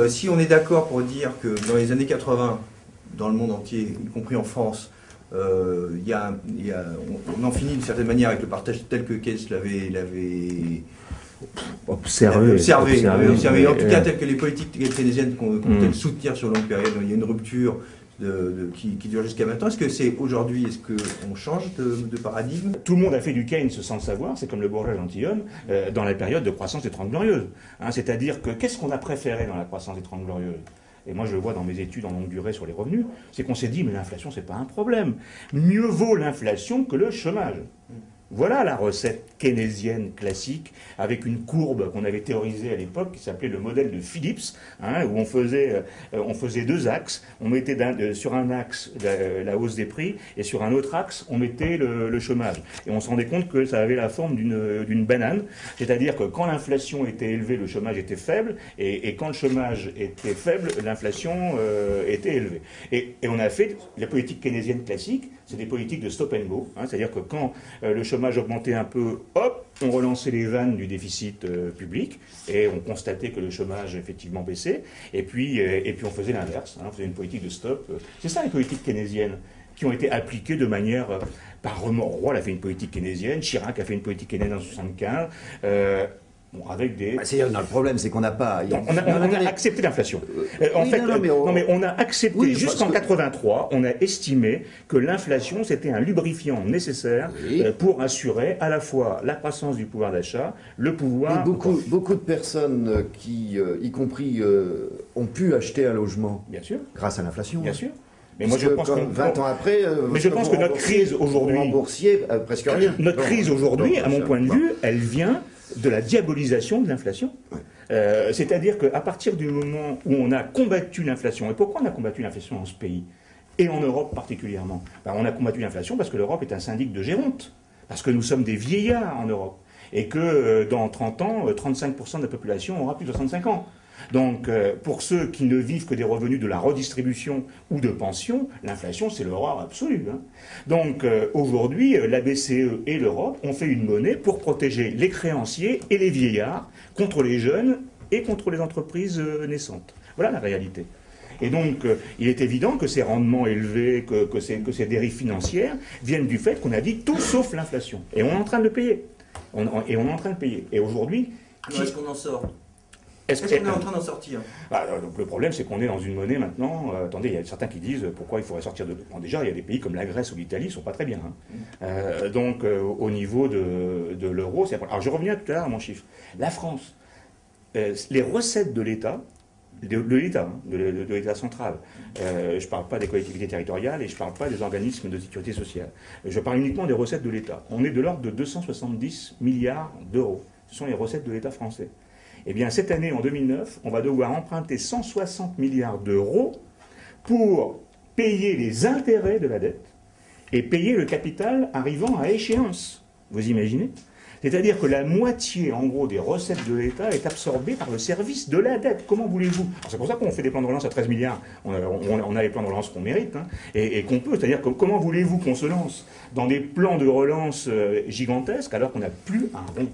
Si on est d'accord pour dire que dans les années 80, dans le monde entier, y compris en France, on en finit d'une certaine manière avec le partage tel que Keynes l'avait observé. En tout cas, tel que les politiques keynésiennes qu'on peut soutenir sur longue période, il y a une rupture qui dure jusqu'à maintenant. Est-ce que c'est aujourd'hui, est-ce qu'on change de paradigme? Tout le monde a fait du Keynes sans le savoir, c'est comme le bourgeois gentilhomme, dans la période de croissance des 30 Glorieuses. Hein, c'est-à-dire que qu'est-ce qu'on a préféré dans la croissance des 30 Glorieuses? Et moi je le vois dans mes études en longue durée sur les revenus, c'est qu'on s'est dit mais l'inflation c'est pas un problème. Mieux vaut l'inflation que le chômage. Voilà la recette keynésienne classique, avec une courbe qu'on avait théorisée à l'époque, qui s'appelait le modèle de Phillips, hein, où on faisait deux axes. On mettait sur un axe la hausse des prix, et sur un autre axe, on mettait le chômage. Et on se rendait compte que ça avait la forme d'une banane, c'est-à-dire que quand l'inflation était élevée, le chômage était faible, et quand le chômage était faible, l'inflation était élevée. Et on a fait la politique keynésienne classique, c'est des politiques de stop and go, hein, c'est-à-dire que quand le chômage augmentait un peu, hop, on relançait les vannes du déficit public, et on constatait que le chômage effectivement baissait, et puis on faisait l'inverse, hein, on faisait une politique de stop. C'est ça les politiques keynésiennes qui ont été appliquées de manière... par Roy a fait une politique keynésienne, Chirac a fait une politique keynésienne en 1975, bon, avec des... le problème, c'est qu'on n'a pas... On a accepté l'inflation. Mais on a accepté, jusqu'en 83, on a estimé que l'inflation, c'était un lubrifiant nécessaire pour assurer à la fois la croissance du pouvoir d'achat, le pouvoir... Et beaucoup de personnes qui, y compris, ont pu acheter un logement grâce à l'inflation. Bien sûr. Mais moi, je pense 20 ans après, mais je pense que notre crise aujourd'hui... remboursiez presque rien. Notre crise aujourd'hui, à mon point de vue, elle vient de la diabolisation de l'inflation. C'est-à-dire qu'à partir du moment où on a combattu l'inflation, et pourquoi on a combattu l'inflation dans ce pays, et en Europe particulièrement, on a combattu l'inflation parce que l'Europe est un syndic de géronte, parce que nous sommes des vieillards en Europe, et que dans 30 ans, 35% de la population aura plus de 65 ans. Donc, pour ceux qui ne vivent que des revenus de la redistribution ou de pension, l'inflation, c'est l'horreur absolue. Hein. Donc, aujourd'hui, la BCE et l'Europe ont fait une monnaie pour protéger les créanciers et les vieillards contre les jeunes et contre les entreprises naissantes. Voilà la réalité. Et donc, il est évident que ces rendements élevés, que ces dérives financières viennent du fait qu'on a dit tout sauf l'inflation. Et on est en train de le payer. Et aujourd'hui... Est-ce qu'on en sort ? Est-ce qu'on est en train d'en sortir? Donc le problème, c'est qu'on est dans une monnaie maintenant... attendez, il y a certains qui disent pourquoi il faudrait sortir de... Bon, déjà, il y a des pays comme la Grèce ou l'Italie qui ne sont pas très bien. Hein. Donc, au niveau de l'euro... Alors, je reviens tout à l'heure à mon chiffre. La France, les recettes de l'État, de l'État central, je ne parle pas des collectivités territoriales et je ne parle pas des organismes de sécurité sociale. Je parle uniquement des recettes de l'État. On est de l'ordre de 270 milliards d'euros. Ce sont les recettes de l'État français. Eh bien, cette année, en 2009, on va devoir emprunter 160 milliards d'euros pour payer les intérêts de la dette et payer le capital arrivant à échéance. Vous imaginez? C'est-à-dire que la moitié, en gros, des recettes de l'État est absorbée par le service de la dette. Comment voulez-vous? C'est pour ça qu'on fait des plans de relance à 13 milliards. On a les plans de relance qu'on mérite, hein, et qu'on peut. C'est-à-dire que comment voulez-vous qu'on se lance dans des plans de relance gigantesques alors qu'on n'a plus un rond?